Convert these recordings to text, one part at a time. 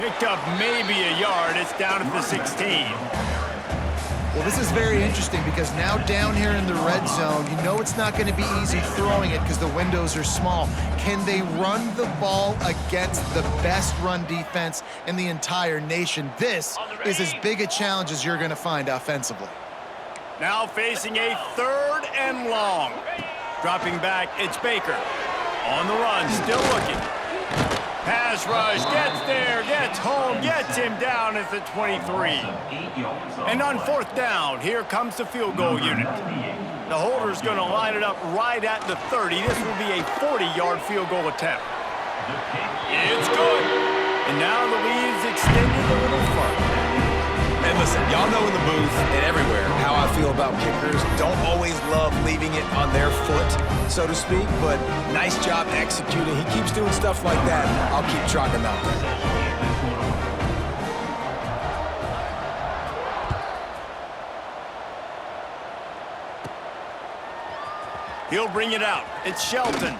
Picked up maybe a yard. It's down at the 16. Well, this is very interesting because now down here in the red zone, you know it's not going to be easy throwing it because the windows are small. Can they run the ball against the best run defense in the entire nation? This is as big a challenge as you're going to find offensively. Now facing a 3rd and long. Dropping back, it's Baker. On the run, still looking. Pass rush, gets there, gets home, gets him down at the 23. And on 4th down, here comes the field goal unit. The holder's going to line it up right at the 30. This will be a 40-yard field goal attempt. It's good. And now the lead is extended a little further. And listen, y'all know in the booth and everywhere how I feel about kickers. Don't always love leaving it on their foot, so to speak, but nice job executing. He keeps doing stuff like that. I'll keep trotting him out there. He'll bring it out. It's Shelton.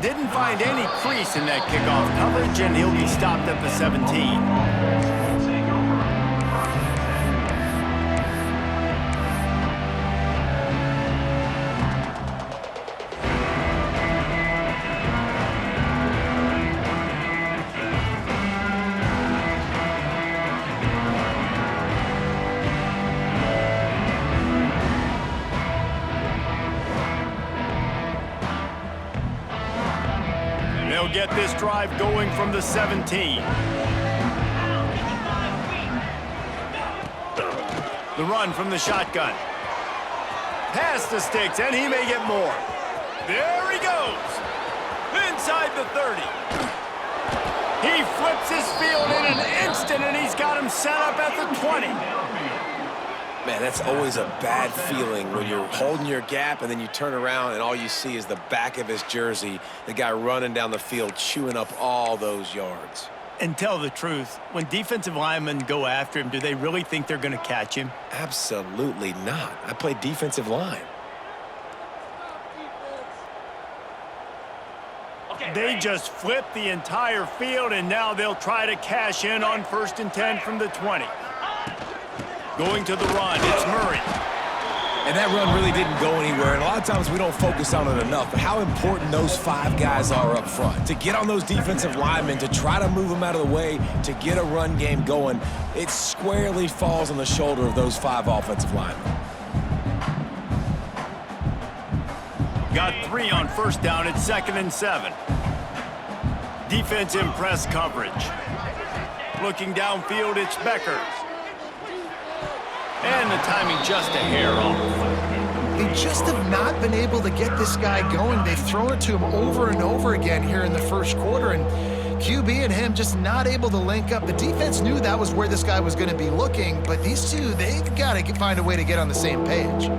Didn't find any crease in that kickoff coverage, and he'll be stopped at the 17. They'll get this drive going from the 17. The run from the shotgun. Past the sticks, and he may get more. There he goes. Inside the 30. He flips his field in an instant, and he's got him set up at the 20. Man, that's always a bad feeling when you're holding your gap and then you turn around and all you see is the back of his jersey, the guy running down the field, chewing up all those yards. And tell the truth, when defensive linemen go after him, do they really think they're going to catch him? Absolutely not. I play defensive line. They just flipped the entire field, and now they'll try to cash in on 1st and 10 from the 20. Going to the run, it's Murray. And that run really didn't go anywhere, and a lot of times we don't focus on it enough, but how important those 5 guys are up front. To get on those defensive linemen, to try to move them out of the way, to get a run game going, it squarely falls on the shoulder of those 5 offensive linemen. Got 3 on 1st down, it's 2nd and 7. Defense in press coverage. Looking downfield, it's Becker. And the timing just a hair off. They just have not been able to get this guy going. They've thrown it to him over and over again here in the 1st quarter, and QB and him just not able to link up. The defense knew that was where this guy was going to be looking, but these two, they've got to find a way to get on the same page.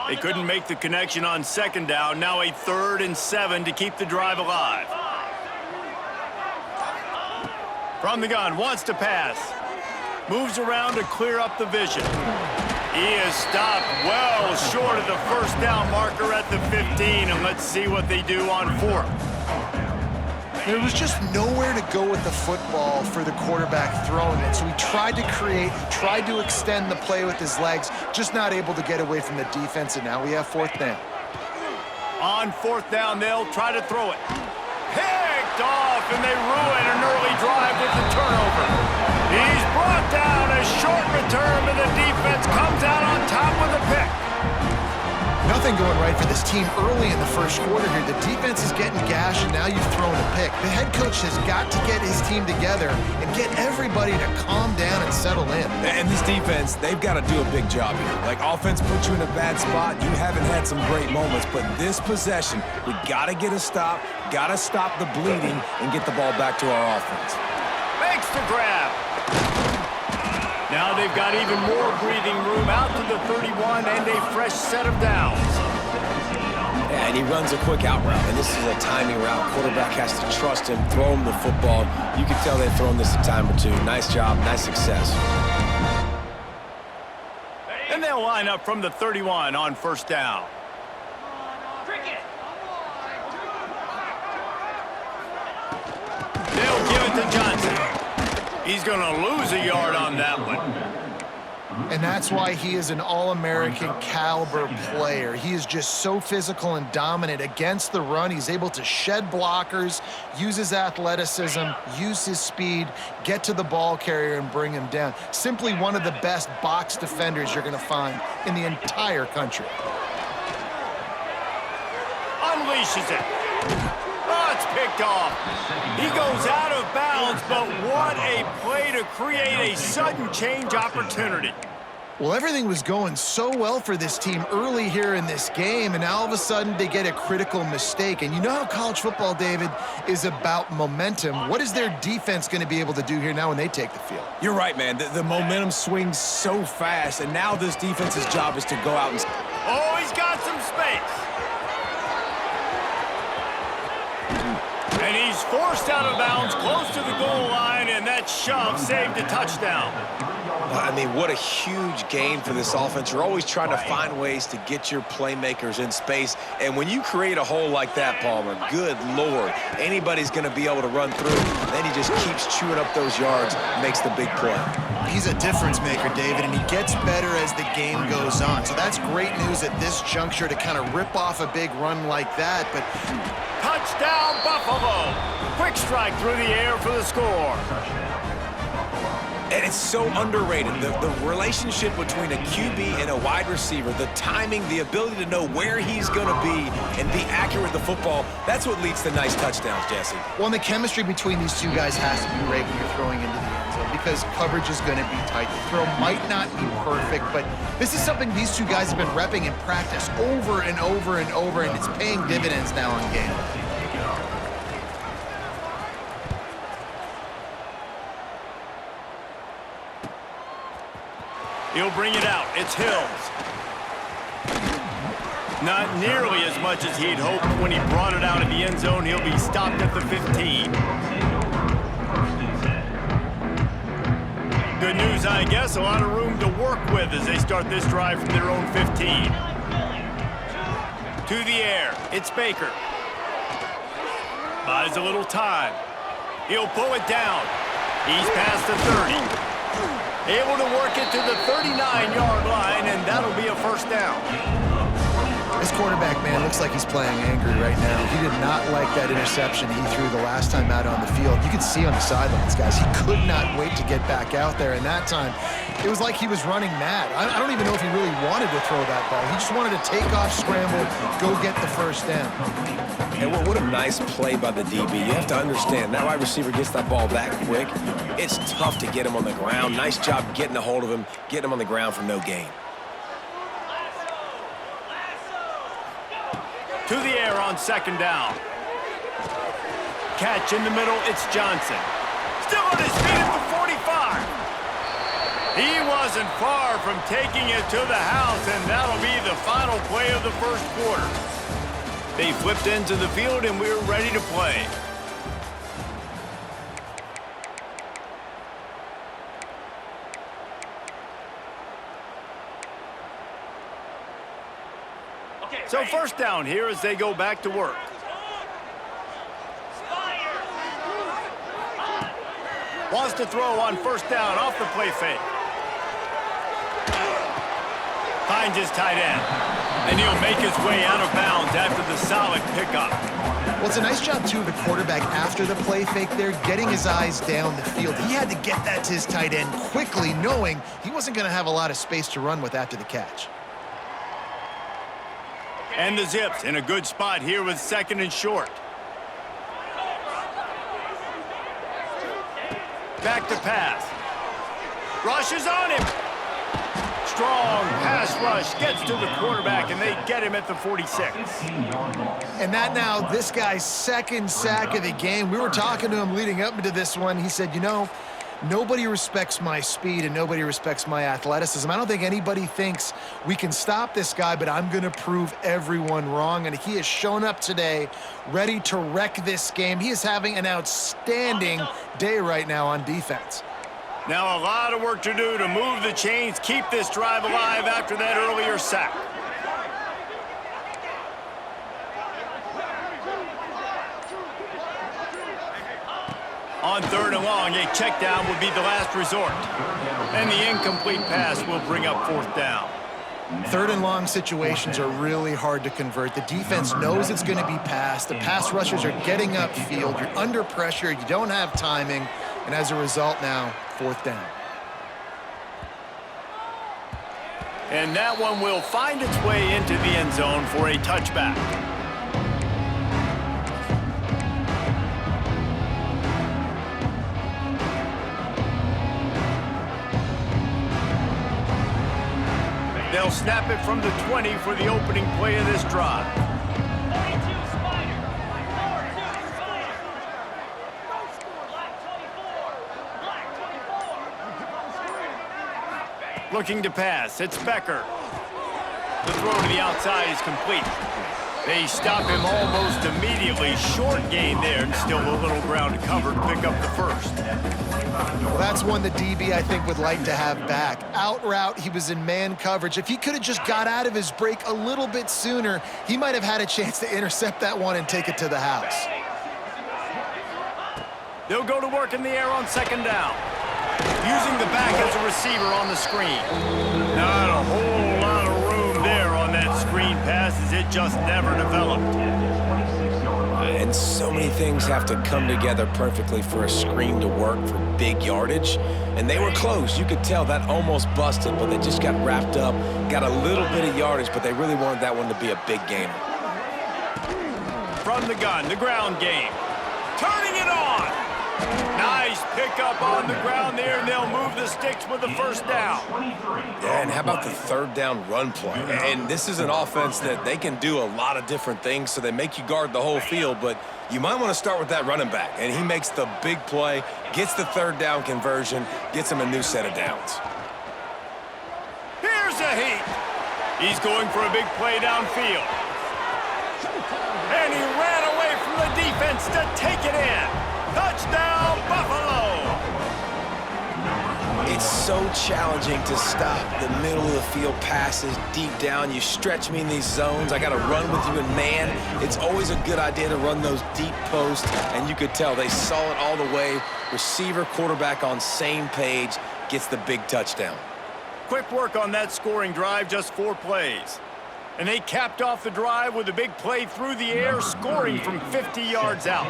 They couldn't make the connection on 2nd down. Now a 3rd and 7 to keep the drive alive. From the gun, wants to pass. Moves around to clear up the vision. He is stopped well short of the 1st down marker at the 15, and let's see what they do on 4th. There was just nowhere to go with the football for the quarterback throwing it. So he tried to create, he tried to extend the play with his legs, just not able to get away from the defense, and now we have 4th down. On 4th down, they'll try to throw it. Picked off, and they ruin an early drive with the turnover. He's brought down, a short return, but the defense comes out on top with a pick. Nothing going right for this team early in the 1st quarter here. The defense is getting gashed, and now you've thrown a pick. The head coach has got to get his team together and get everybody to calm down and settle in. And this defense, they've got to do a big job here. Like, offense puts you in a bad spot. You haven't had some great moments, but this possession, we got to get a stop, got to stop the bleeding, and get the ball back to our offense. Makes the grab. Now they've got even more breathing room out to the 31 and a fresh set of downs. Yeah, and he runs a quick out route, and this is a timing route. Quarterback has to trust him, throw him the football. You can tell they've thrown this a time or two. Nice job, nice success. They'll line up from the 31 on first down. They'll give it to Johnson. He's going to lose a yard on that one. And that's why he is an All-American caliber player. He is just so physical and dominant against the run. He's able to shed blockers, use his athleticism, use his speed, get to the ball carrier and bring him down. Simply one of the best box defenders you're going to find in the entire country. Unleashes it. Oh, it's picked off. He goes out of bounds, but what a play to create a sudden change opportunity. Well, everything was going so well for this team early here in this game, and now all of a sudden they get a critical mistake. And you know how college football, David, is about momentum. What is their defense going to be able to do here now when they take the field? You're right, man. The momentum swings so fast, and now this defense's job is to go out and... Oh, he's got some space. And he's forced out of bounds close to the goal line, and that shove saved a touchdown. I mean, what a huge gain for this offense. You're always trying to find ways to get your playmakers in space. And when you create a hole like that, Palmer, good Lord, anybody's going to be able to run through. Then he just keeps chewing up those yards, makes the big play. He's a difference maker, David, and he gets better as the game goes on. So that's great news at this juncture to kind of rip off a big run like that. But touchdown, Buffalo. Quick strike through the air for the score. And it's so underrated, the relationship between a QB and a wide receiver, the timing, the ability to know where he's going to be and be accurate with the football, that's what leads to nice touchdowns, Jesse. Well, and the chemistry between these two guys has to be great when you're throwing into the end zone because coverage is going to be tight. The throw might not be perfect, but this is something these two guys have been repping in practice over and over and over, and it's paying dividends now in game. He'll bring it out. It's Hills. Not nearly as much as he'd hoped when he brought it out of the end zone. He'll be stopped at the 15. Good news, I guess. A lot of room to work with as they start this drive from their own 15. To the air. It's Baker. Buys a little time. He'll pull it down. He's past the 30. Able to work it to the 39-yard line, and that'll be a first down. This quarterback, man, looks like he's playing angry right now. He did not like that interception he threw the last time out on the field. You can see on the sidelines, guys, he could not wait to get back out there. And that time, it was like he was running mad. I don't even know if he really wanted to throw that ball. He just wanted to take off, scramble, go get the first down. And what a nice play by the DB. You have to understand, that wide receiver gets that ball that quick. It's tough to get him on the ground. Nice job getting a hold of him, getting him on the ground for no gain. To the air on second down. Catch in the middle, it's Johnson. Still on his feet at the 45. He wasn't far from taking it to the house, and that'll be the final play of the first quarter. They flipped into the field, and we're ready to play. So first down here as they go back to work. Wants to throw on first down off the play fake. Finds his tight end. And he'll make his way out of bounds after the solid pickup. Well, it's a nice job, too, of the quarterback after the play fake there, getting his eyes down the field. He had to get that to his tight end quickly, knowing he wasn't going to have a lot of space to run with after the catch. And the Zips in a good spot here with second and short. Back to pass. Rush is on him. Strong pass rush gets to the quarterback, and they get him at the 46. And that now, this guy's second sack of the game. We were talking to him leading up into this one. He said, you know, nobody respects my speed and nobody respects my athleticism. I don't think anybody thinks we can stop this guy, but I'm going to prove everyone wrong. And he has shown up today ready to wreck this game. He is having an outstanding day right now on defense. Now a lot of work to do to move the chains, keep this drive alive after that earlier sack. On 3rd and long, a check down would be the last resort. And the incomplete pass will bring up 4th down. 3rd and long situations are really hard to convert. The defense knows it's going to be passed. The pass rushers are getting upfield. You're under pressure. You don't have timing. And as a result now, 4th down. And that one will find its way into the end zone for a touchback. They'll snap it from the 20 for the opening play of this drive. Looking to pass, it's Becker. The throw to the outside is complete. They stop him almost immediately. Short gain there, and still a little ground to cover to pick up the first. Well, that's one the DB, I think, would like to have back. Out route, he was in man coverage. If he could have just got out of his break a little bit sooner, he might have had a chance to intercept that one and take it to the house. They'll go to work in the air on 2nd down. Using the back as a receiver on the screen. Not a whole lot of room there on that screen pass, as it just never developed. And so many things have to come together perfectly for a screen to work for big yardage. And they were close. You could tell that almost busted, but they just got wrapped up, got a little bit of yardage, but they really wanted that one to be a big gainer. From the gun, the ground game. Turning it on. Nice pickup on the ground there, and they'll move the sticks with the 1st down. Yeah, and how about the 3rd down run play? And this is an offense that they can do a lot of different things, so they make you guard the whole field, but you might want to start with that running back. And he makes the big play, gets the 3rd down conversion, gets him a new set of downs. Here's a heat. He's going for a big play downfield. And he ran away from the defense to take it in. Touchdown, Buffalo! It's so challenging to stop the middle of the field passes deep down. You stretch me in these zones. I got to run with you in man. It's always a good idea to run those deep posts, and you could tell they saw it all the way. Receiver, quarterback on same page, gets the big touchdown. Quick work on that scoring drive, just 4 plays. And they capped off the drive with a big play through the air, scoring from 50 yards out.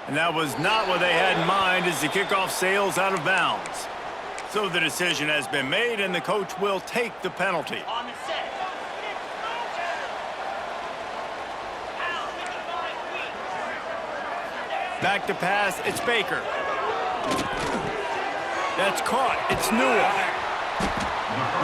And that was not what they had in mind as the kickoff sails out of bounds. So the decision has been made, and the coach will take the penalty. Back to pass, it's Baker. That's caught, it's Newell.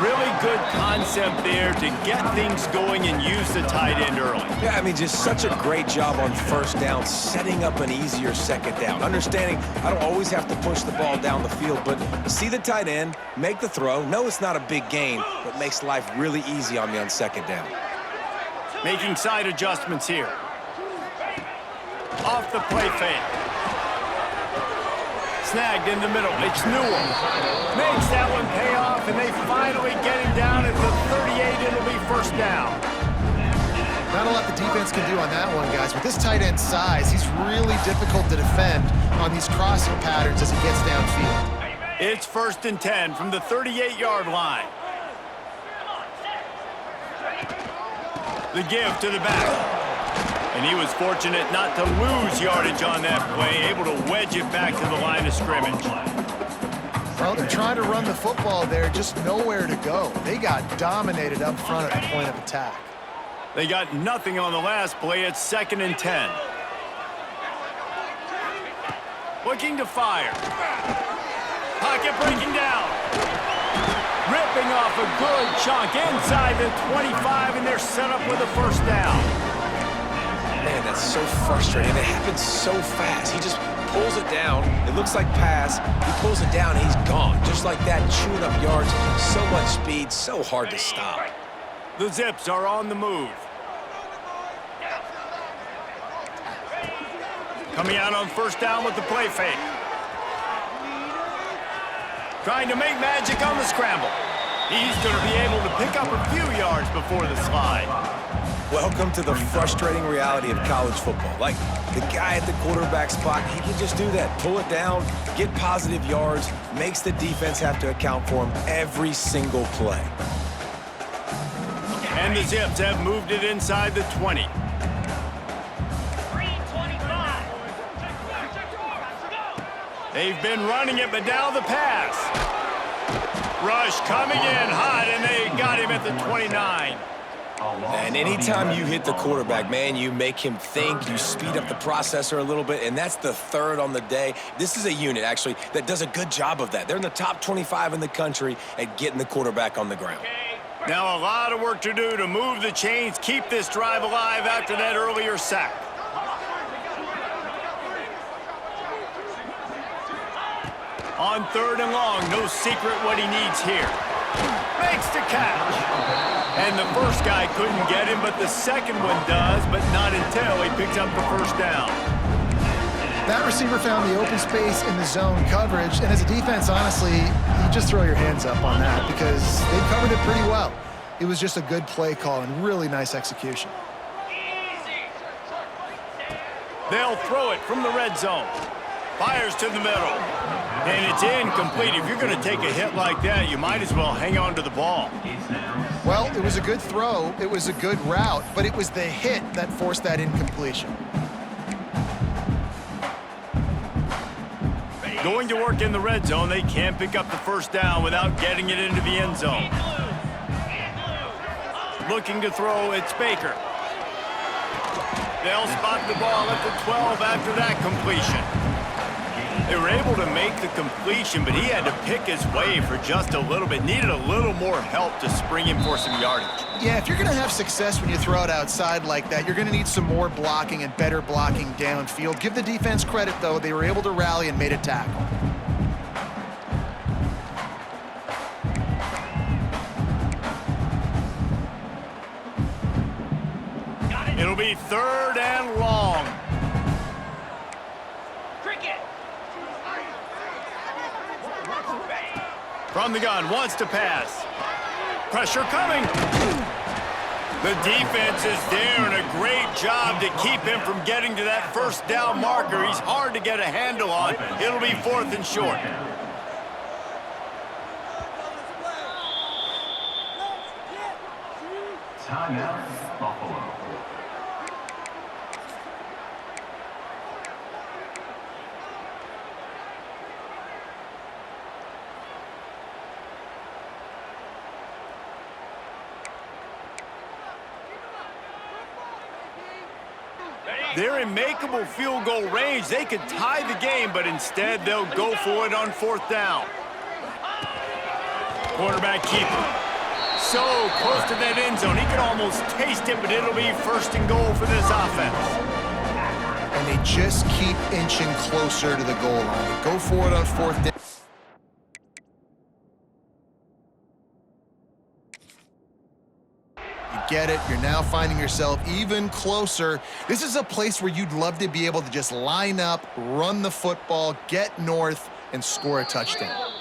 Really good concept there to get things going and use the tight end early. Yeah, I mean, just such a great job on 1st down, setting up an easier 2nd down. Understanding I don't always have to push the ball down the field, but see the tight end, make the throw. No, it's not a big gain, but makes life really easy on me on 2nd down. Making side adjustments here. Off the play fake. Snagged in the middle. It's Newell. Makes that one pay off, and they finally get him down at the 38. It'll be 1st down. Not a lot the defense can do on that one, guys. With this tight end size, he's really difficult to defend on these crossing patterns as he gets downfield. It's 1st and 10 from the 38-yard line. The give to the back. And he was fortunate not to lose yardage on that play, able to wedge it back to the line of scrimmage. Well, they're trying to run the football there, just nowhere to go. They got dominated up front at the point of attack. They got nothing on the last play. It's 2nd and 10. Looking to fire. Pocket breaking down. Ripping off a good chunk inside the 25, and they're set up with a 1st down. Man, that's so frustrating. It happens so fast. He just pulls it down. It looks like pass. He pulls it down, and he's gone. Just like that, chewing up yards. So much speed, so hard to stop. The Zips are on the move. Coming out on first down with the play fake. Trying to make magic on the scramble. He's going to be able to pick up a few yards before the slide. Welcome to the frustrating reality of college football. Like, the guy at the quarterback spot, he can just do that. Pull it down, get positive yards, makes the defense have to account for him every single play. And the Zips have moved it inside the 20. They've been running it, but now the pass. Rush coming in hot, and they got him at the 29. And anytime you hit the quarterback, man, you make him think, you speed up the processor a little bit, and that's the third on the day. This is a unit, actually, that does a good job of that. They're in the top 25 in the country at getting the quarterback on the ground. Now a lot of work to do to move the chains, keep this drive alive after that earlier sack. On 3rd and long, no secret what he needs here. Makes the catch. And the first guy couldn't get him, but the second one does, but not until he picks up the first down. That receiver found the open space in the zone coverage, and as a defense, honestly, you just throw your hands up on that because they covered it pretty well. It was just a good play call and really nice execution. They'll throw it from the red zone. Fires to the middle. And it's incomplete. If you're going to take a hit like that, you might as well hang on to the ball. Well, it was a good throw. It was a good route, but it was the hit that forced that incompletion. Going to work in the red zone, they can't pick up the first down without getting it into the end zone. Looking to throw, it's Baker. They'll spot the ball at the 12 after that completion. They were able to make the completion, but he had to pick his way for just a little bit. Needed a little more help to spring him for some yardage. Yeah, if you're going to have success when you throw it outside like that, you're going to need some more blocking and better blocking downfield. Give the defense credit, though. They were able to rally and made a tackle. It'll be 3rd and long. From the gun, wants to pass. Pressure coming. The defense is there, and a great job to keep him from getting to that first down marker. He's hard to get a handle on. It'll be 4th and short. Timeout, Buffalo. They're in makeable field goal range. They could tie the game, but instead they'll go for it on 4th down. Quarterback keeper. So close to that end zone. He can almost taste it, but it'll be 1st and goal for this offense. And they just keep inching closer to the goal line. They go for it on 4th down. Get it. You're now finding yourself even closer. This is a place where you'd love to be able to just line up, run the football, get north, and score a touchdown.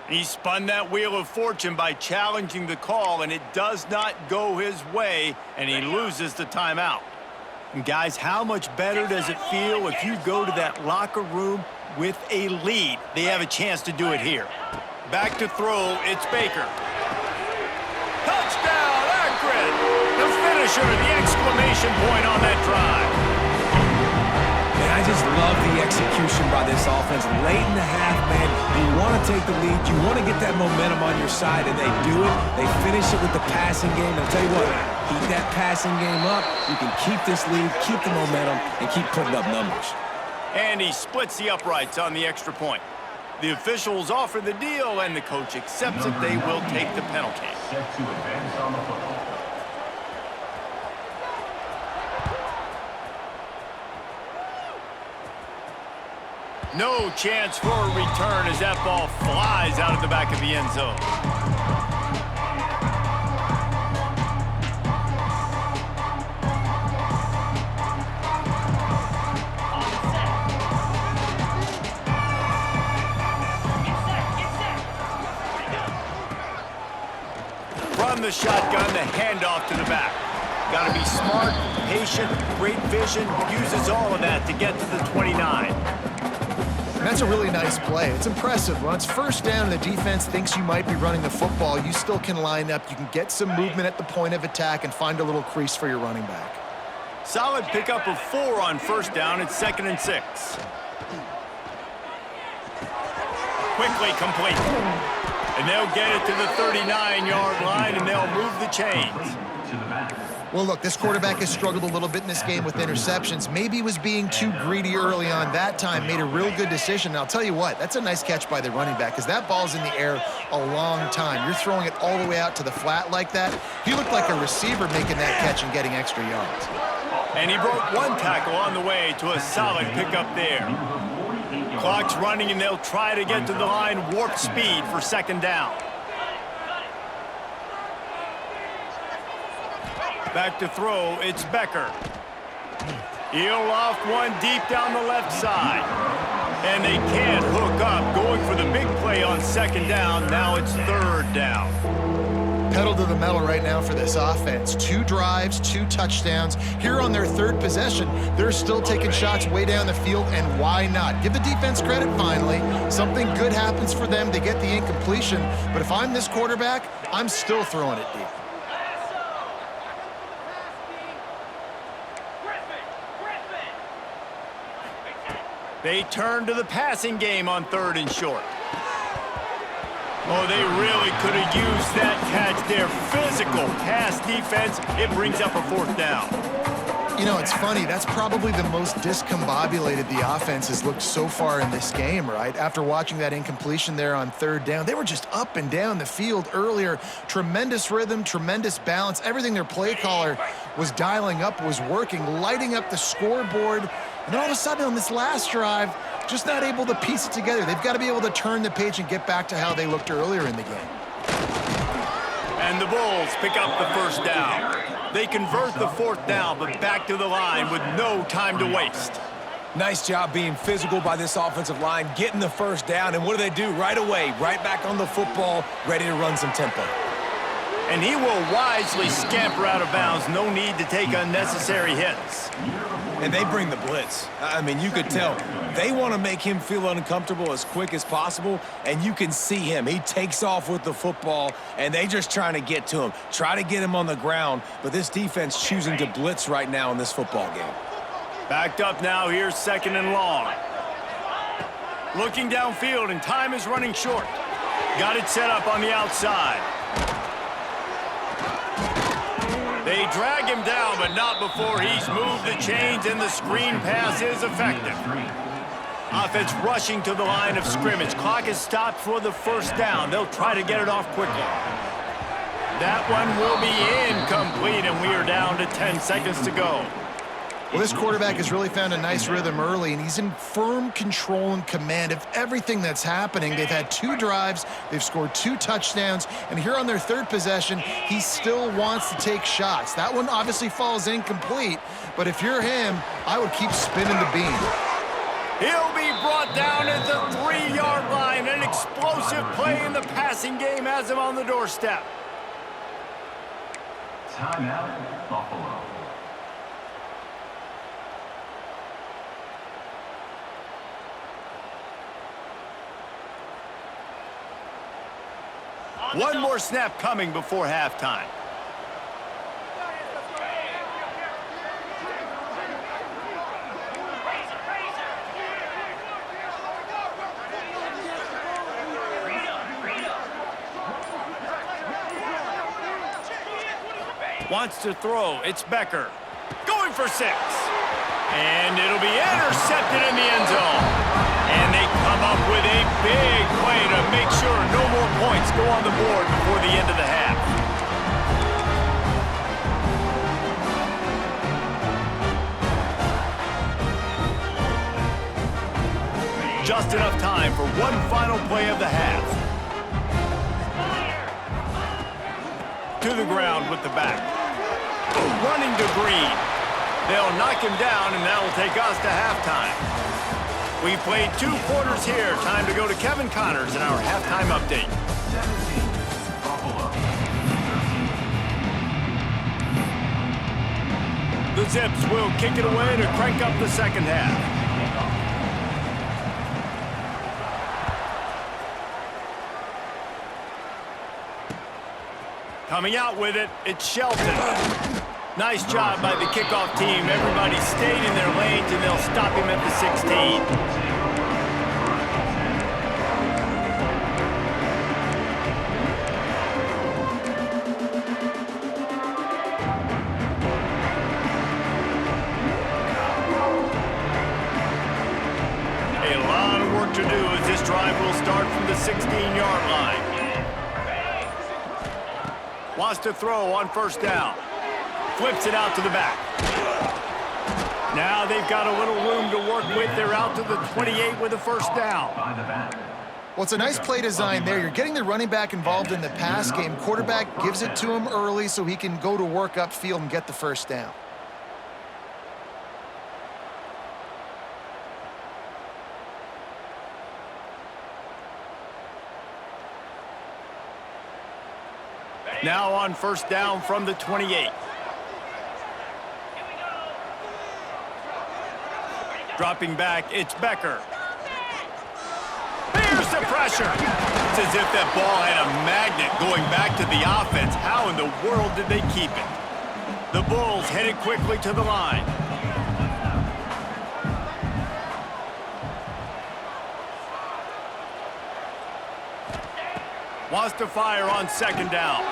He spun that wheel of fortune by challenging the call, and it does not go his way, and he loses the timeout. And guys, how much better does it feel if you go to that locker room with a lead? They have a chance to do it here. Back to throw, it's Baker. Touchdown, Akron! The finisher, the exclamation point on that drive. And I just love the execution by this offense. Late in the half, man, you want to take the lead. You want to get that momentum on your side, and they do it. They finish it with the passing game. I'll tell you what, keep that passing game up. You can keep this lead, keep the momentum, and keep putting up numbers. And he splits the uprights on the extra point. The officials offer the deal, and the coach accepts it. They will take the penalty. Set to advance on the football. No chance for a return as that ball flies out of the back of the end zone. the shotgun, the handoff to the back. Got to be smart, patient, great vision, uses all of that to get to the 29. And that's a really nice play. It's impressive. When it's first down and the defense thinks you might be running the football, you still can line up. You can get some movement at the point of attack and find a little crease for your running back. Solid pickup of 4 on first down. It's 2nd and 6. Quickly complete. And they'll get it to the 39-yard line, and they'll move the chains. Well, look, this quarterback has struggled a little bit in this game with interceptions. Maybe he was being too greedy early on that time, made a real good decision. And I'll tell you what, that's a nice catch by the running back because that ball's in the air a long time. You're throwing it all the way out to the flat like that. He looked like a receiver making that catch and getting extra yards. And he broke 1 tackle on the way to a solid pickup there. Clock's running, and they'll try to get to the line warp speed for 2nd down. Back to throw, it's Becker. He'll loft one deep down the left side. And they can't hook up, going for the big play on 2nd down. Now it's 3rd down. Pedal to the metal right now for this offense. 2 drives, 2 touchdowns. Here on their 3rd possession, they're still taking shots way down the field, and why not? Give the defense credit finally. Something good happens for them. They get the incompletion. But if I'm this quarterback, I'm still throwing it deep. They turn to the passing game on 3rd and short. Oh, they really could have used that catch there. Physical pass defense. It brings up a 4th down. You know, it's funny. That's probably the most discombobulated the offense has looked so far in this game, right? After watching that incompletion there on 3rd down, they were just up and down the field earlier. Tremendous rhythm, tremendous balance. Everything their play caller was dialing up was working, lighting up the scoreboard. And then all of a sudden on this last drive, just not able to piece it together. They've got to be able to turn the page and get back to how they looked earlier in the game. And the Bulls pick up the 1st down. They convert the 4th down, but back to the line with no time to waste. Nice job being physical by this offensive line, getting the 1st down. And what do they do right away? Right back on the football, ready to run some tempo. And he will wisely scamper out of bounds. No need to take unnecessary hits. And they bring the blitz. I mean, you could tell they want to make him feel uncomfortable as quick as possible, and you can see him. He takes off with the football, and they just trying to get to him, try to get him on the ground, but this defense choosing to blitz right now in this football game. Backed up now, here's 2nd and long. Looking downfield, and time is running short. Got it set up on the outside. They drag him down, but not before he's moved the chains, and the screen pass is effective. Offense rushing to the line of scrimmage. Clock is stopped for the 1st down. They'll try to get it off quickly. That one will be incomplete, and we are down to 10 seconds to go. Well, this quarterback has really found a nice rhythm early, and he's in firm control and command of everything that's happening. They've had 2 drives, they've scored 2 touchdowns, and here on their 3rd possession, he still wants to take shots. That one obviously falls incomplete, but if you're him, I would keep spinning the beam. He'll be brought down at the 3-yard line. An explosive play in the passing game has him on the doorstep. Timeout, Buffalo. One more snap coming before halftime. Wants to throw. It's Becker. Going for 6. And it'll be intercepted in the end zone. And they come up with a big play to make sure no more points go on the board before the end of the half. Just enough time for one final play of the half. To the ground with the back. Running to Green. They'll knock him down, and that will take us to halftime. We've played 2 quarters here. Time to go to Kevin Connors in our halftime update. 17, Buffalo. 13. The Zips will kick it away to crank up the second half. Coming out with it, it's Shelton. Nice job by the kickoff team. Everybody stayed in their lanes, and they'll stop him at the 16. To do as this drive will start from the 16-yard line. Wants to throw on first down. Flips it out to the back. Now they've got a little room to work with. They're out to the 28 with a first down. Well, it's a nice play design there. You're getting the running back involved in the pass game. Quarterback gives it to him early so he can go to work upfield and get the first down. Now on first down from the 28. Dropping back, it's Becker. Here's the pressure. It's as if that ball had a magnet going back to the offense. How in the world did they keep it? The Bulls headed quickly to the line. Wants to fire on second down.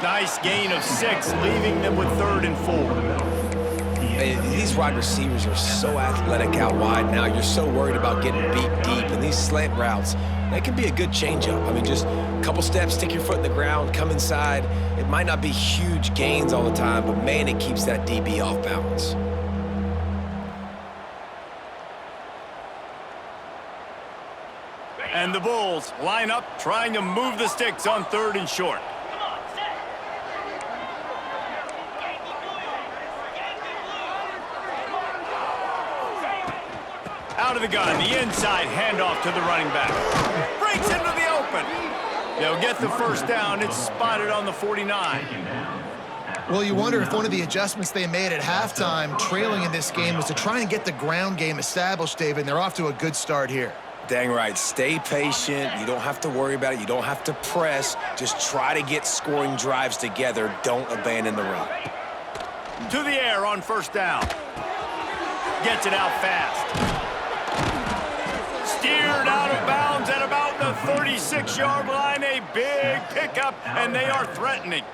Nice gain of 6, leaving them with 3rd and 4. These wide receivers are so athletic out wide now. You're so worried about getting beat deep. And these slant routes, they can be a good changeup. I mean, just a couple steps, stick your foot in the ground, come inside. It might not be huge gains all the time, but, man, it keeps that DB off balance. And the Bulls line up, trying to move the sticks on 3rd and short. Out of the gun, the inside handoff to the running back. Breaks into the open. They'll get the first down. It's spotted on the 49. Well, you wonder if one of the adjustments they made at halftime, trailing in this game, was to try and get the ground game established, David, and they're off to a good start here. Dang right. Stay patient. You don't have to worry about it. You don't have to press. Just try to get scoring drives together. Don't abandon the run. To the air on first down. Gets it out fast. Steered out of bounds at about the 36-yard line. A big pickup, and they are threatening.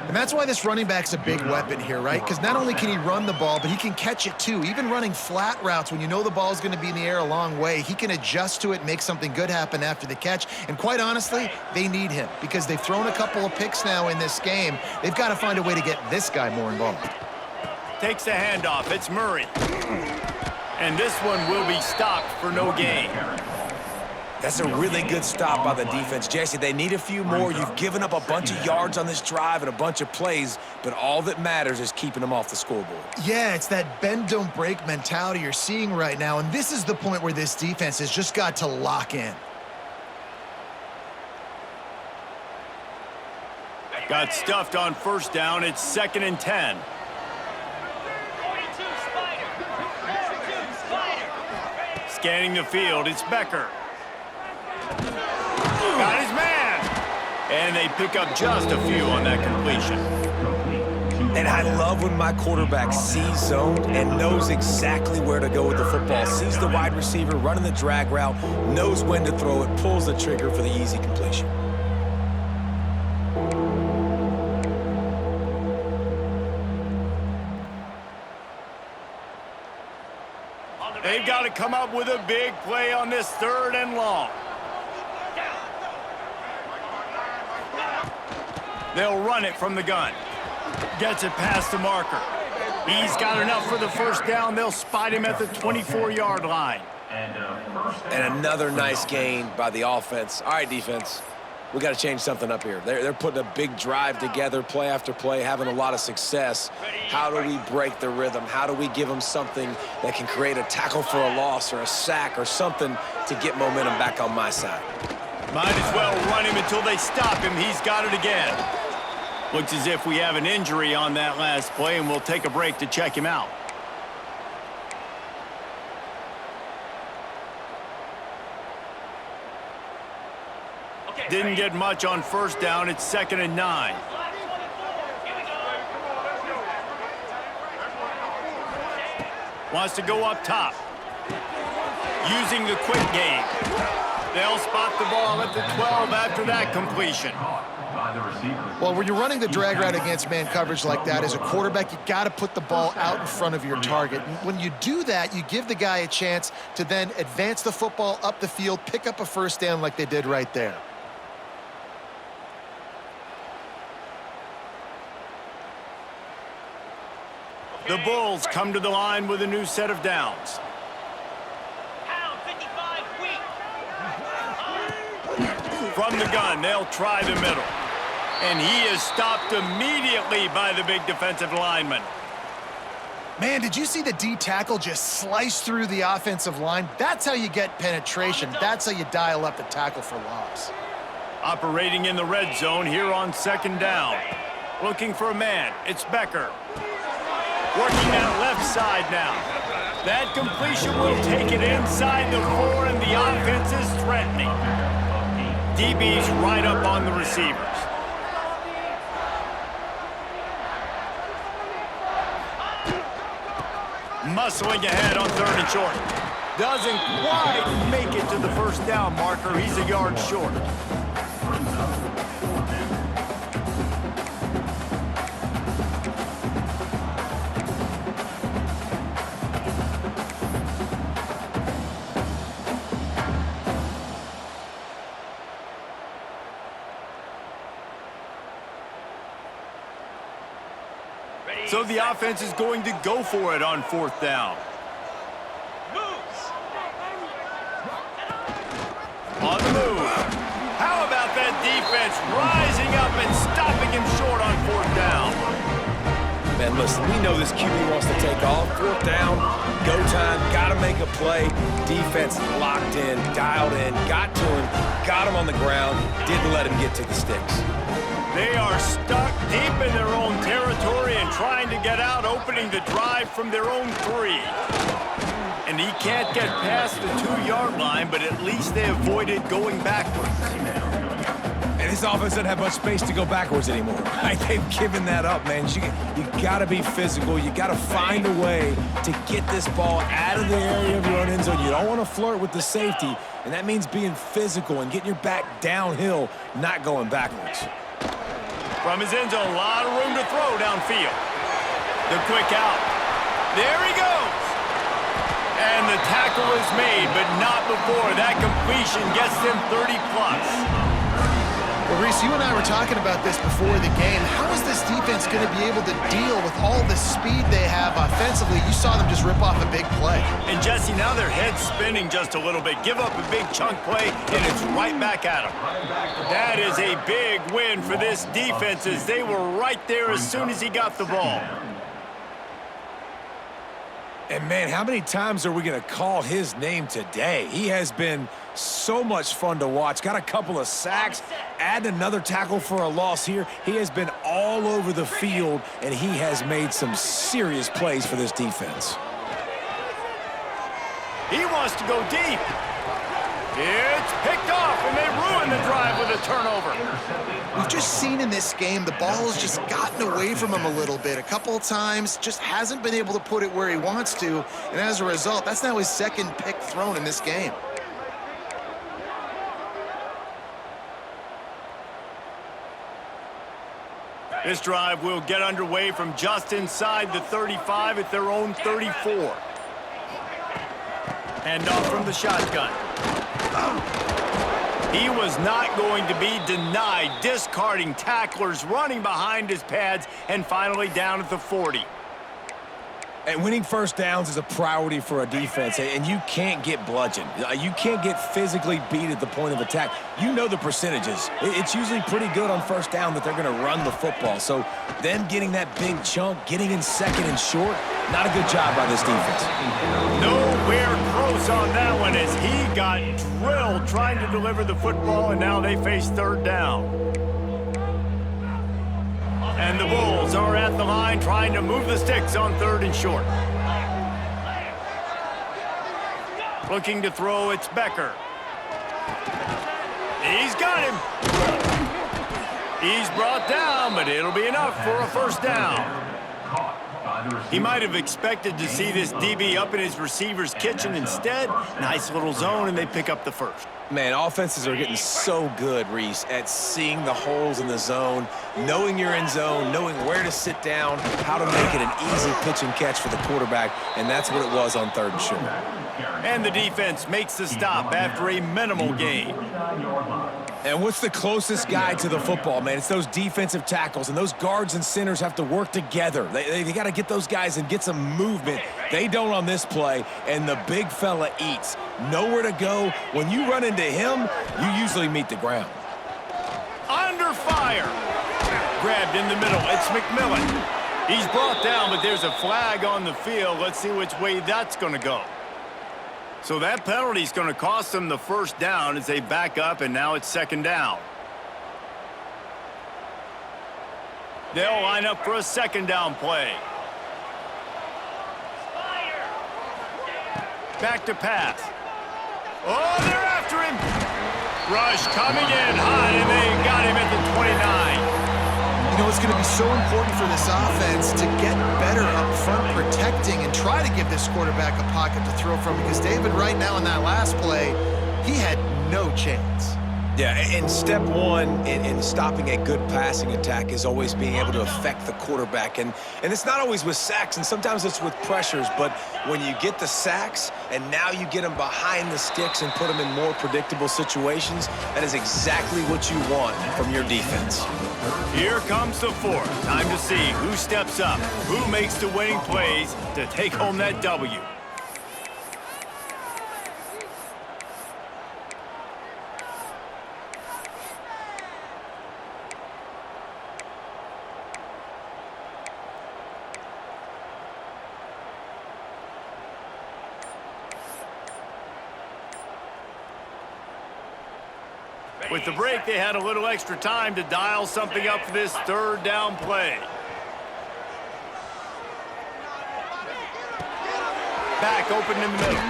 And that's why this running back's a big weapon here, right? Because not only can he run the ball, but he can catch it too. Even running flat routes, when you know the ball's going to be in the air a long way, he can adjust to it, make something good happen after the catch. And quite honestly, they need him because they've thrown a couple of picks now in this game. They've got to find a way to get this guy more involved. Takes the handoff. It's Murray. And this one will be stopped for no gain. That's a really good stop by the defense. Jesse, they need a few more. You've given up a bunch of yards on this drive and a bunch of plays, but all that matters is keeping them off the scoreboard. Yeah, it's that bend, don't break mentality you're seeing right now, and this is the point where this defense has just got to lock in. Got stuffed on first down. It's 2nd and 10. Scanning the field, it's Becker. Got his man. And they pick up just a few on that completion. And I love when my quarterback sees zone and knows exactly where to go with the football. Sees the wide receiver running the drag route, knows when to throw it, pulls the trigger for the easy completion. They've got to come up with a big play on this 3rd and long. They'll run it from the gun. Gets it past the marker. He's got enough for the first down. They'll spot him at the 24-yard line. And another nice gain by the offense. All right, defense, we got to change something up here. They're putting a big drive together, play after play, having a lot of success. How do we break the rhythm? How do we give them something that can create a tackle for a loss or a sack or something to get momentum back on my side? Might as well run him until they stop him. He's got it again. Looks as if we have an injury on that last play, and we'll take a break to check him out. Didn't get much on first down. It's 2nd and 9. Wants to go up top. Using the quick game. They'll spot the ball at the 12 after that completion. Well, when you're running the drag route against man coverage like that, as a quarterback, you got to put the ball out in front of your target. And when you do that, you give the guy a chance to then advance the football up the field, pick up a first down like they did right there. The Bulls come to the line with a new set of downs. From the gun, they'll try the middle. And he is stopped immediately by the big defensive lineman. Man, did you see the D tackle just slice through the offensive line? That's how you get penetration. That's how you dial up the tackle for loss. Operating in the red zone here on 2nd down. Looking for a man. It's Becker. Working that left side now. That completion will take it inside the 4, and the offense is threatening. DB's right up on the receivers. Muscling ahead on 3rd and short. Doesn't quite make it to the first down marker. He's a yard short. So the offense is going to go for it on 4th down. On the move. How about that defense rising up and stopping him short on 4th down? Man, listen, we know this QB wants to take off. 4th down, go time, got to make a play. Defense locked in, dialed in, got to him, got him on the ground, didn't let him get to the sticks. They are stuck deep in their own territory and trying to get out, opening the drive from their own 3. And he can't get past the 2-yard line, but at least they avoided going backwards. And his offense doesn't have much space to go backwards anymore. Like, they've given that up, man. You got to be physical. You got to find a way to get this ball out of the area of your own end zone. You don't want to flirt with the safety, and that means being physical and getting your back downhill, not going backwards. From his end zone, a lot of room to throw downfield. The quick out. There he goes. And the tackle is made, but not before that completion gets them 30-plus. Well, Reese, you and I were talking about this before the game. How is this defense going to be able to deal with all the speed they have offensively? You saw them just rip off a big play. And, Jesse, now their head's spinning just a little bit. Give up a big chunk play, and it's right back at them. That is a big win for this defense, as they were right there as soon as he got the ball. And, man, how many times are we going to call his name today? He has been so much fun to watch. Got a couple of sacks, add another tackle for a loss here. He has been all over the field, and he has made some serious plays for this defense. He wants to go deep. It's picked off, and they ruin the drive with a turnover. We've just seen in this game the ball has just gotten away from him a little bit. A couple of times, just hasn't been able to put it where he wants to, and as a result, that's now his 2nd pick thrown in this game. This drive will get underway from just inside the 35 at their own 34. Hand off from the shotgun. He was not going to be denied, discarding tacklers, running behind his pads, and finally down at the 40. And winning first downs is a priority for a defense, and you can't get bludgeoned. You can't get physically beat at the point of attack. You know the percentages. It's usually pretty good on first down that they're going to run the football. So them getting that big chunk, getting in 2nd and short, not a good job by this defense. Nowhere close on that one as he got drilled trying to deliver the football, and now they face 3rd down. And the Bulls are at the line trying to move the sticks on 3rd and short. Looking to throw, it's Becker. He's got him. He's brought down, but it'll be enough for a first down. He might have expected to see this DB up in his receiver's kitchen. Instead, nice little zone, and they pick up the first. Man, offenses are getting so good, Reese, at seeing the holes in the zone, knowing you're in zone, knowing where to sit down, how to make it an easy pitch and catch for the quarterback, and that's what it was on 3rd and short. And the defense makes the stop after a minimal gain. And what's the closest guy to the football, man? It's those defensive tackles, and those guards and centers have to work together. They got to get those guys and get some movement. They don't on this play, and the big fella eats. Nowhere to go. When you run into him, you usually meet the ground. Under fire. Grabbed in the middle. It's McMillan. He's brought down, but there's a flag on the field. Let's see which way that's going to go. So that penalty is going to cost them the first down as they back up, and now it's 2nd down. They'll line up for a 2nd down play. Back to pass. Oh, they're after him. Rush coming in hot, and they got him at the 29. You know, it's going to be so important for this offense to get better up front protecting and try to give this quarterback a pocket to throw from, because David, right now in that last play, he had no chance. Yeah, and step one in stopping a good passing attack is always being able to affect the quarterback. And it's not always with sacks, and sometimes it's with pressures. But when you get the sacks and now you get them behind the sticks and put them in more predictable situations, that is exactly what you want from your defense. Here comes the 4th. Time to see who steps up, who makes the winning plays to take home that W. With the break, they had a little extra time to dial something up for this 3rd down play. Back open in the middle.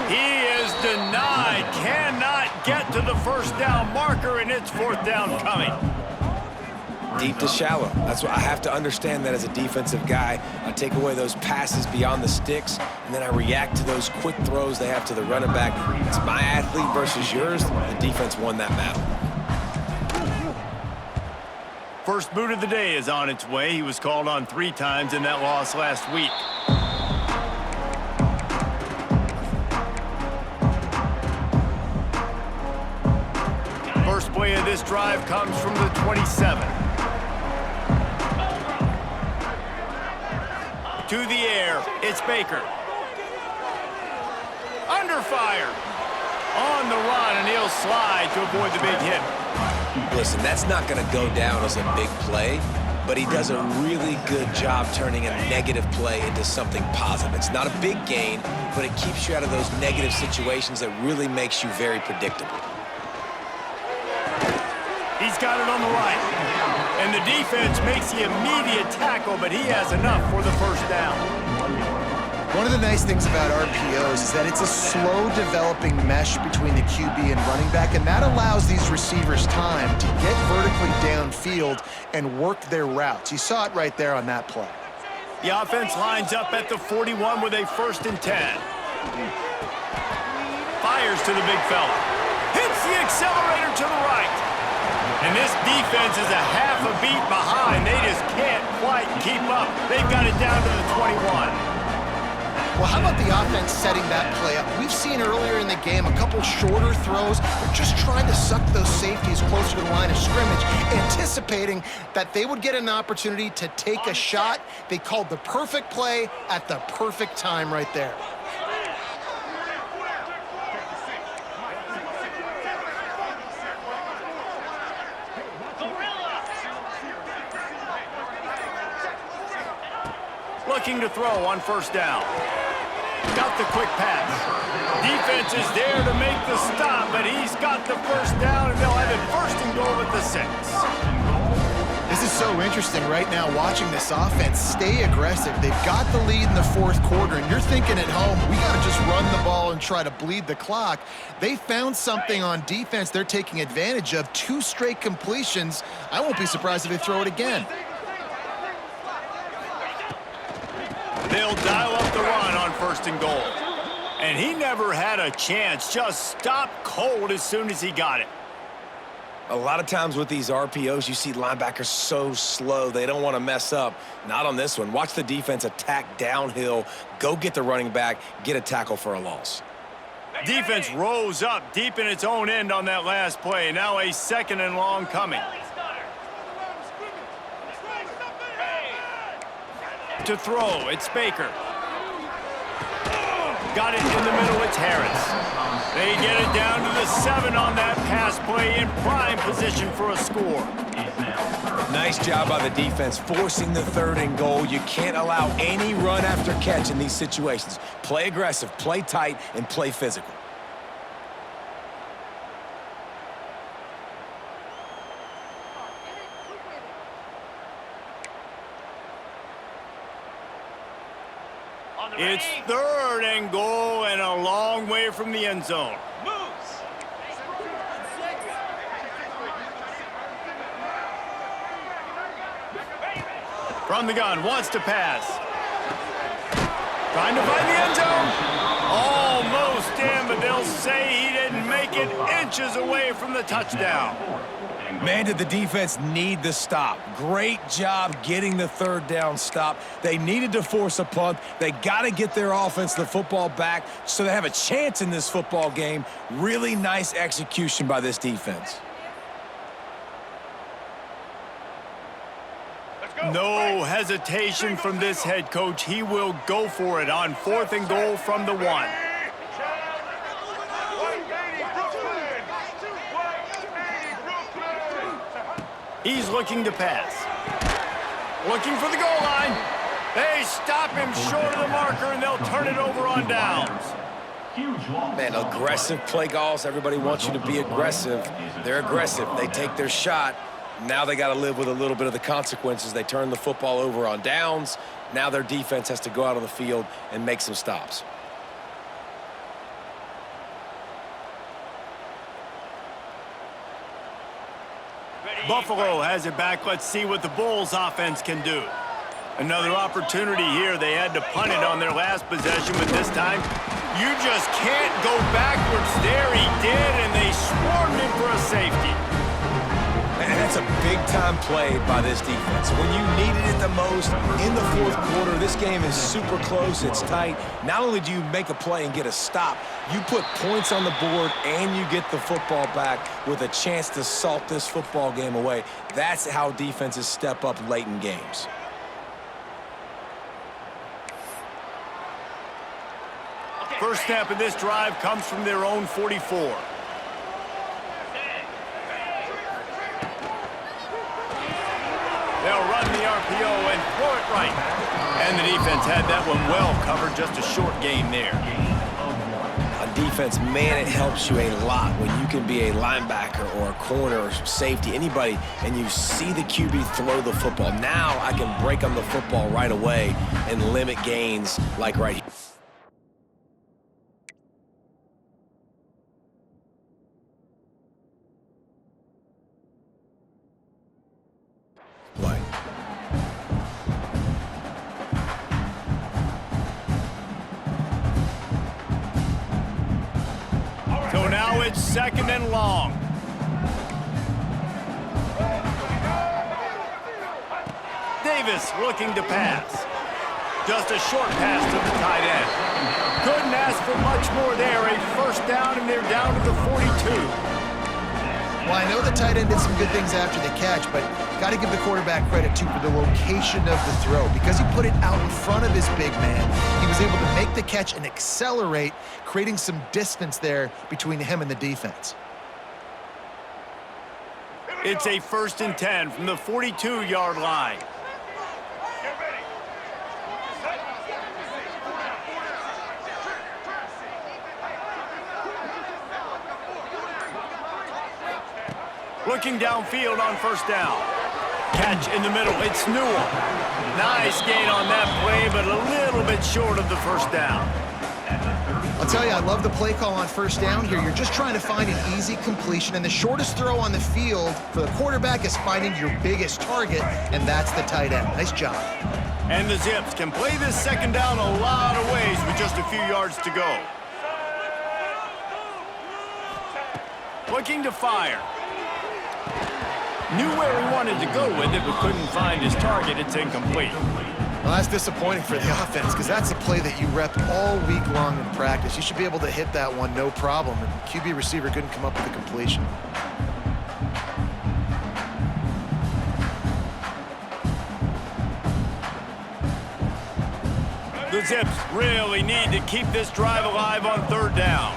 He is denied. Cannot get to the first down marker, and it's 4th down coming. Deep to shallow. That's what I have to understand that as a defensive guy. I take away those passes beyond the sticks, and then I react to those quick throws they have to the running back. It's my athlete versus yours. The defense won that battle. First boot of the day is on its way. He was called on 3 times in that loss last week. First play of this drive comes from the 27. To the air, it's Baker. Under fire. On the run, and he'll slide to avoid the big hit. Listen, that's not going to go down as a big play, but he does a really good job turning a negative play into something positive. It's not a big gain, but it keeps you out of those negative situations that really makes you very predictable. He's got it on the right. And the defense makes the immediate tackle, but he has enough for the first down. One of the nice things about RPOs is that it's a slow developing mesh between the QB and running back, and that allows these receivers time to get vertically downfield and work their routes. You saw it right there on that play. The offense lines up at the 41 with a 1st and 10. Fires to the big fella. Hits the accelerator to the right. And this defense is a half a beat behind. They just can't quite keep up. They've got it down to the 21. Well, how about the offense setting that play up? We've seen earlier in the game a couple shorter throws. They're just trying to suck those safeties closer to the line of scrimmage, anticipating that they would get an opportunity to take a shot. They called the perfect play at the perfect time right there. Looking to throw on 1st down. Got the quick pass. Defense is there to make the stop, but he's got the first down, and they'll have it 1st and goal at the 6. This This is so interesting right now watching this offense stay aggressive. They've got the lead in the fourth quarter, and you're thinking at home, we got to just run the ball and try to bleed the clock. They found something on defense they're taking advantage of. 2 straight completions. I won't be surprised if they throw it again. They'll dial up the run on 1st and goal. And he never had a chance. Just stopped cold as soon as he got it. A lot of times with these RPOs, you see linebackers so slow, they don't want to mess up. Not on this one. Watch the defense attack downhill, go get the running back, get a tackle for a loss. Defense rose up deep in its own end on that last play. Now a 2nd and long coming. To throw, it's Baker. Got it in the middle, it's Harris. They get it down to the 7 on that pass play in prime position for a score. Nice job by the defense, forcing the 3rd and goal. You can't allow any run after catch in these situations. Play aggressive, play tight, and play physical. It's 3rd and goal and a long way from the end zone. From the gun, wants to pass. Trying to find the end zone. Almost in, but they'll say he didn't make it, inches away from the touchdown. Man, did the defense need the stop. Great job getting the 3rd down stop. They needed to force a punt. They got to get their offense the football back so they have a chance in this football game. Really nice execution by this defense. No hesitation from this head coach. He will go for it on 4th and goal from the 1. He's looking to pass. Looking for the goal line. They stop him short of the marker, and they'll turn it over on downs. Man, aggressive play calls. Everybody wants you to be aggressive. They're aggressive. They take their shot. Now they got to live with a little bit of the consequences. They turn the football over on downs. Now their defense has to go out on the field and make some stops. Buffalo has it back. Let's see what the Bulls offense can do. Another opportunity here. They had to punt it on their last possession, but this time you just can't go backwards. There he did, and they swarmed him for a safety. And that's a big-time play by this defense. When you needed it the most in the 4th quarter, this game is super close, it's tight. Not only do you make a play and get a stop, you put points on the board and you get the football back with a chance to salt this football game away. That's how defenses step up late in games. First snap of this drive comes from their own 44. They'll run the RPO and throw it right. And the defense had that one well covered. Just a short gain there. On defense, man, it helps you a lot when you can be a linebacker or a corner or safety, anybody, and you see the QB throw the football. Now I can break on the football right away and limit gains like right here. So now it's 2nd and long. Davis looking to pass. Just a short pass to the tight end. Couldn't ask for much more there. A 1st down, and they're down to the 42. Well, I know the tight end did some good things after the catch, but got to give the quarterback credit, too, for the location of the throw. Because he put it out in front of his big man, he was able to make the catch and accelerate, creating some distance there between him and the defense. It's a 1st and 10 from the 42-yard line. Looking downfield on 1st down. Catch in the middle. It's Newell. Nice gain on that play, but a little bit short of the first down. I'll tell you, I love the play call on first down here. You're just trying to find an easy completion, and the shortest throw on the field for the quarterback is finding your biggest target, and that's the tight end. Nice job. And the Zips can play this second down a lot of ways with just a few yards to go. Looking to fire. Knew where he wanted to go with it, but couldn't find his target. It's incomplete. Well, that's disappointing for the offense because that's a play that you rep all week long in practice. You should be able to hit that one no problem, and QB receiver couldn't come up with a completion. The Zips really need to keep this drive alive on third down.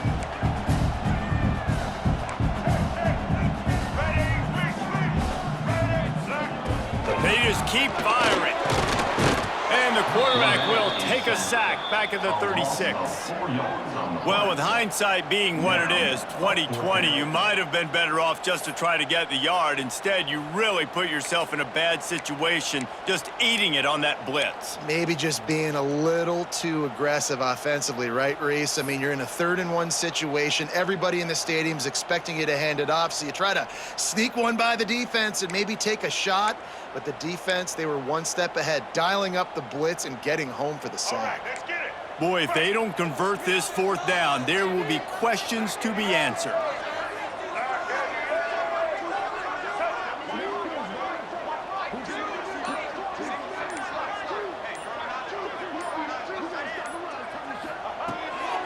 They just keep firing. And the quarterback will take a sack back at the 36. Well, with hindsight being what it is, 2020, you might have been better off just to try to get the yard. Instead, you really put yourself in a bad situation just eating it on that blitz. Maybe just being a little too aggressive offensively, right, Reese? I mean, you're in a 3rd-and-1 situation. Everybody in the stadium's expecting you to hand it off, so you try to sneak one by the defense and maybe take a shot. But the defense, they were one step ahead, dialing up the blitz and getting home for the sack. Boy, if they don't convert this 4th down, there will be questions to be answered.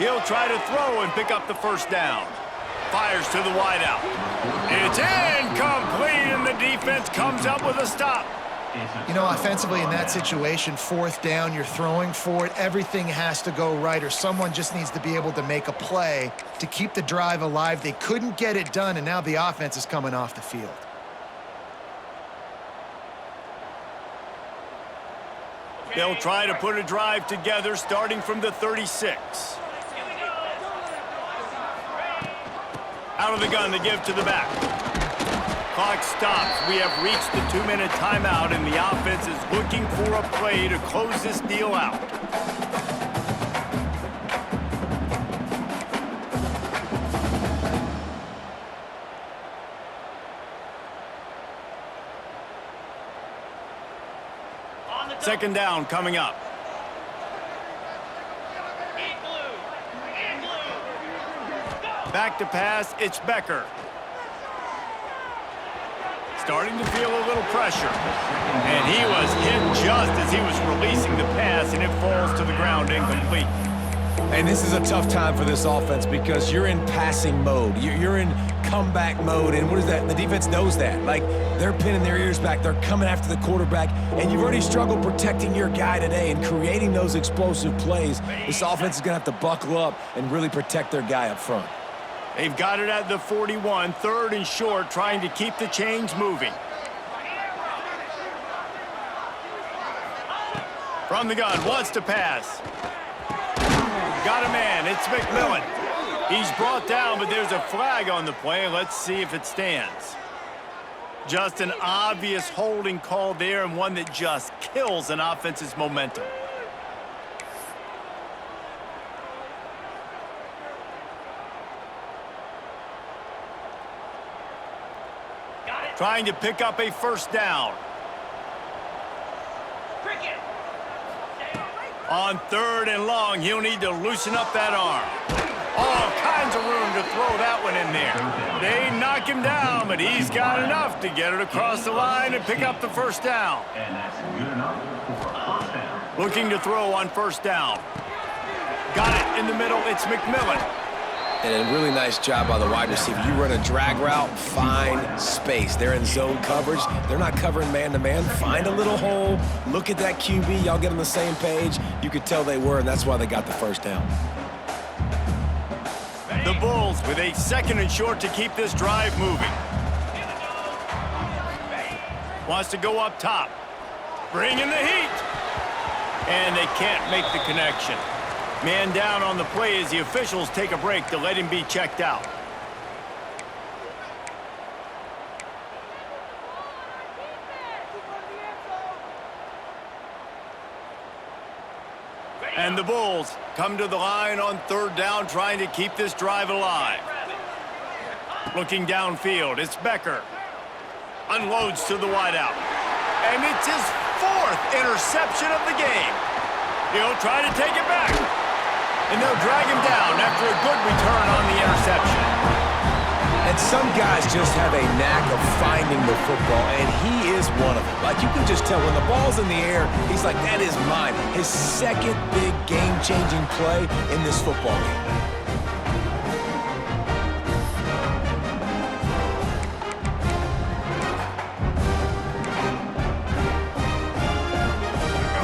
He'll try to throw and pick up the first down. Fires to the wideout. It's incomplete, and the defense comes up with a stop. You know, offensively in that situation, 4th down, you're throwing for it. Everything has to go right, or someone just needs to be able to make a play to keep the drive alive. They couldn't get it done, and now the offense is coming off the field. They'll try to put a drive together starting from the 36. Out of the gun to give to the back. Clock stops. We have reached the 2-minute timeout, and the offense is looking for a play to close this deal out. Second down coming up. Back to pass, it's Becker. Starting to feel a little pressure. And he was hit just as he was releasing the pass, and it falls to the ground incomplete. And this is a tough time for this offense because you're in passing mode. You're in comeback mode, and what is that? The defense knows that. Like, they're pinning their ears back. They're coming after the quarterback, and you've already struggled protecting your guy today and creating those explosive plays. This offense is going to have to buckle up and really protect their guy up front. They've got it at the 41, 3rd and short, trying to keep the chains moving. From the gun, wants to pass. Got a man, it's McMillan. He's brought down, but there's a flag on the play. Let's see if it stands. Just an obvious holding call there, and one that just kills an offense's momentum. Trying to pick up a first down. On 3rd and long, he'll need to loosen up that arm. All kinds of room to throw that one in there. They knock him down, but he's got enough to get it across the line and pick up the first down. And that's good enough for a first down. Looking to throw on first down. Got it in the middle, it's McMillan. And a really nice job by the wide receiver. You run a drag route, find space. They're in zone coverage. They're not covering man-to-man. Find a little hole. Look at that QB. Y'all get on the same page. You could tell they were, and that's why they got the first down. The Bulls with a 2nd and short to keep this drive moving. Wants to go up top. Bring in the heat. And they can't make the connection. Man down on the play as the officials take a break to let him be checked out. And the Bulls come to the line on third down, trying to keep this drive alive. Looking downfield, it's Becker. Unloads to the wideout. And it's his 4th interception of the game. He'll try to take it back. And they'll drag him down after a good return on the interception. And some guys just have a knack of finding the football, and he is one of them. Like, you can just tell when the ball's in the air, he's like, that is mine. His second big game-changing play in this football game.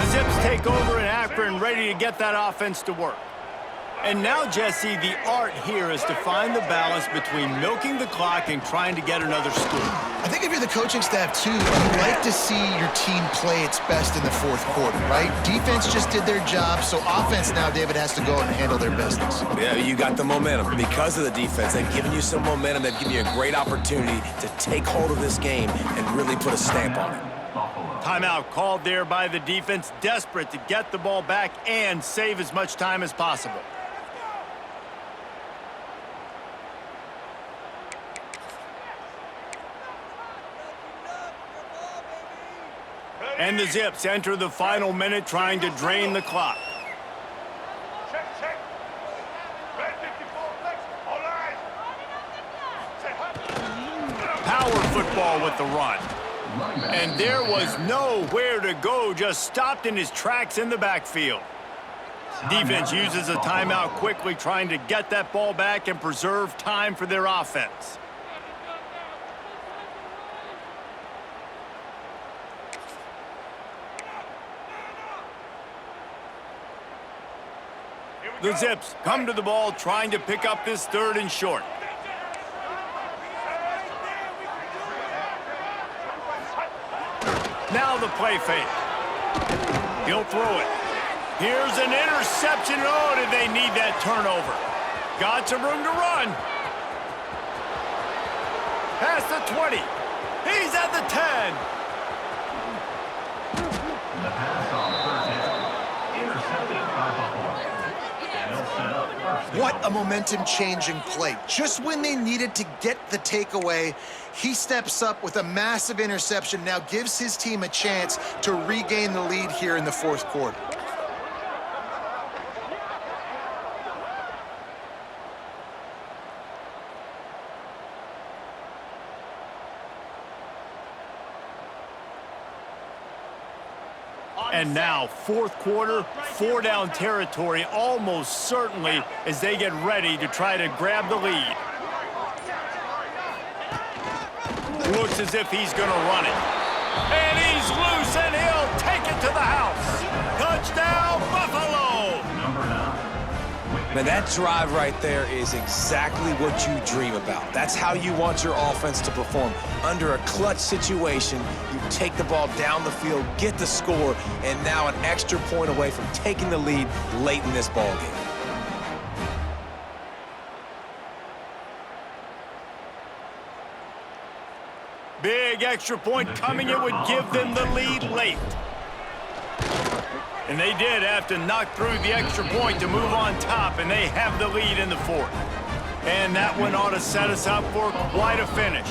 The Zips take over in Akron, ready to get that offense to work. And now, Jesse, the art here is to find the balance between milking the clock and trying to get another score. I think if you're the coaching staff, too, you like to see your team play its best in the fourth quarter, right? Defense just did their job, so offense now, David, has to go out and handle their business. Yeah, you got the momentum. Because of the defense, they've given you some momentum. They've given you a great opportunity to take hold of this game and really put a stamp on it. Timeout called there by the defense, desperate to get the ball back and save as much time as possible. And the Zips enter the final minute trying to drain the clock. Check. Red 54, flex. All eyes. Power football with the run. And there was nowhere to go, just stopped in his tracks in the backfield. Defense uses a timeout quickly, trying to get that ball back and preserve time for their offense. The Zips come to the ball, trying to pick up this 3rd and short. Now the play fake. He'll throw it. Here's an interception. Oh, did they need that turnover? Got some room to run. Past the 20. He's at the 10. The pass on 3rd down. Intercepted by Buffalo. They'll set up 1st down. What a momentum-changing play. Just when they needed to get the takeaway, he steps up with a massive interception, now gives his team a chance to regain the lead here in the fourth quarter. And now, fourth quarter, 4-down territory almost certainly as they get ready to try to grab the lead. Looks as if he's going to run it. And he's loose, and he'll take it to the house. Touchdown, Buffalo! Number 9. Man, that drive right there is exactly what you dream about. That's how you want your offense to perform. Under a clutch situation, you take the ball down the field, get the score, and now an extra point away from taking the lead late in this ball game. Big extra point coming. It would give them the lead late. And they did have to knock through the extra point to move on top, and they have the lead in the fourth. And that one ought to set us up for quite a finish.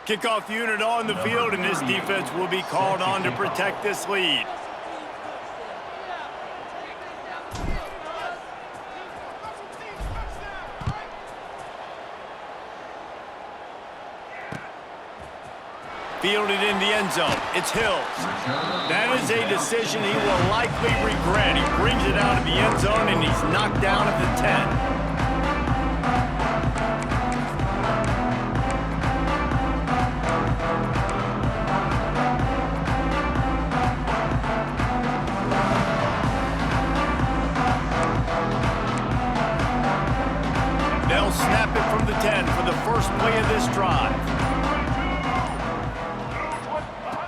Kickoff unit on the field, and this defense will be called on to protect this lead. Fielded in the end zone. It's Hills. That is a decision he will likely regret. He brings it out of the end zone, and he's knocked down at the 10. 10 for the first play of this drive.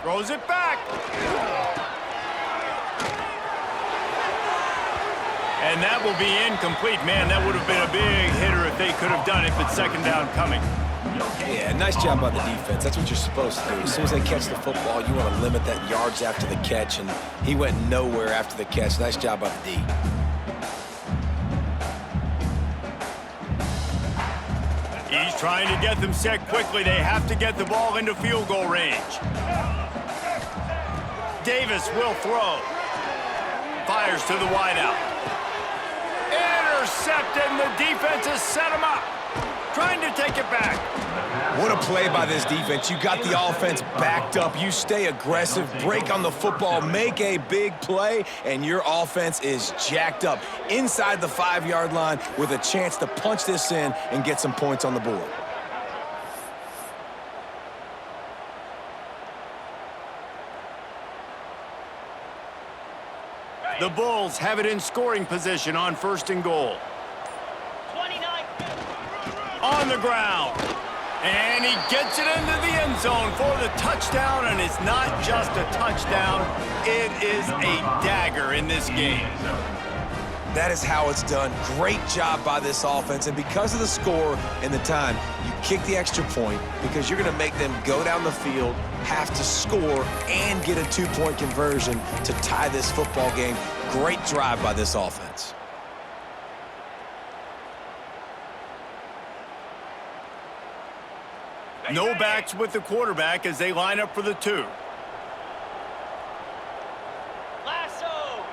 Throws it back. And that will be incomplete. Man, that would have been a big hitter if they could have done it, but second down coming. Yeah, nice job by the defense. That's what you're supposed to do. As soon as they catch the football, you want to limit that yards after the catch, and he went nowhere after the catch. Nice job by the D. He's trying to get them set quickly. They have to get the ball into field goal range. Davis will throw. Fires to the wideout. Intercepted, and the defense has set him up. Trying to take it back. What a play by this defense. You got the offense backed up. You stay aggressive, break on the football, make a big play, and your offense is jacked up inside the 5-yard line with a chance to punch this in and get some points on the board. The Bulls have it in scoring position on 1st and goal. On the ground. And he gets it into the end zone for the touchdown, and it's not just a touchdown, it is a dagger in this game. That is how it's done. Great job by this offense, and because of the score and the time, you kick the extra point because you're going to make them go down the field, have to score, and get a 2-point conversion to tie this football game. Great drive by this offense. No backs with the quarterback as they line up for the 2. Lasso!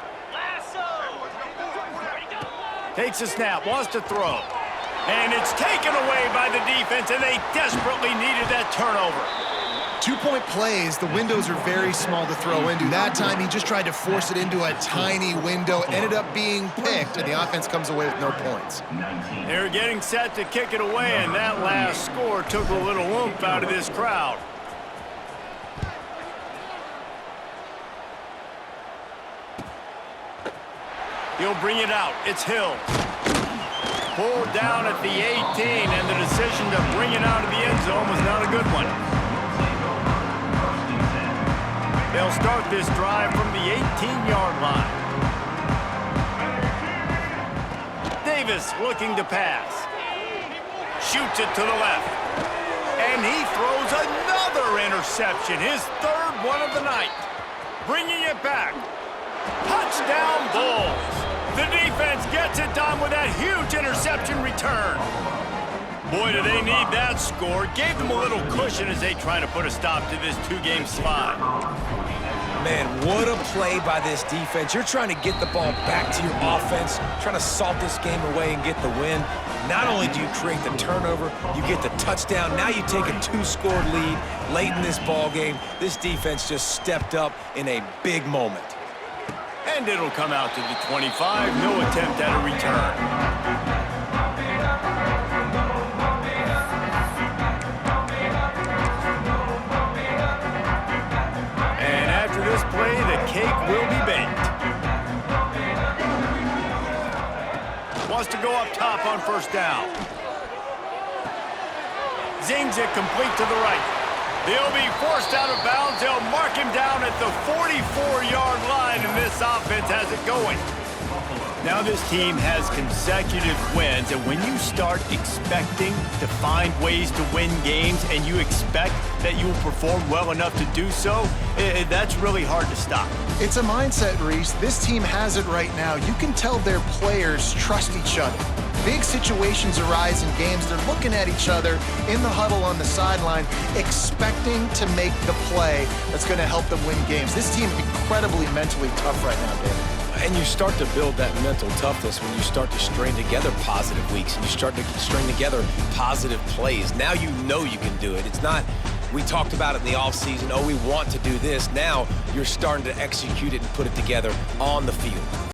Takes a snap, wants to throw. And it's taken away by the defense, and they desperately needed that turnover. 2-point plays, the windows are very small to throw into. That time, he just tried to force it into a tiny window, ended up being picked, and the offense comes away with no points. They're getting set to kick it away, and that last score took a little oomph out of this crowd. He'll bring it out. It's Hill. Pulled down at the 18, and the decision to bring it out of the end zone was not a good one. They'll start this drive from the 18-yard line. Davis looking to pass. Shoots it to the left. And he throws another interception, his 3rd one of the night. Bringing it back. Touchdown Bulls. The defense gets it done with that huge interception return. Boy, do they need that score. Gave them a little cushion as they try to put a stop to this 2-game slide. Man, what a play by this defense. You're trying to get the ball back to your offense, trying to salt this game away and get the win. Not only do you create the turnover, you get the touchdown. Now you take a 2-score lead late in this ball game. This defense just stepped up in a big moment. And it'll come out to the 25. No attempt at a return. This play, the cake will be baked. Wants to go up top on 1st down. Zings it complete to the right. They'll be forced out of bounds. They'll mark him down at the 44-yard line, and this offense has it going. Now this team has consecutive wins, and when you start expecting to find ways to win games and you expect that you will perform well enough to do so, that's really hard to stop. It's a mindset, Reese. This team has it right now. You can tell their players trust each other. Big situations arise in games. They're looking at each other in the huddle on the sideline, expecting to make the play that's going to help them win games. This team is incredibly mentally tough right now, David. And you start to build that mental toughness when you start to string together positive weeks and you start to string together positive plays. Now you know you can do it. It's not, we talked about it in the offseason, oh, we want to do this. Now you're starting to execute it and put it together on the field.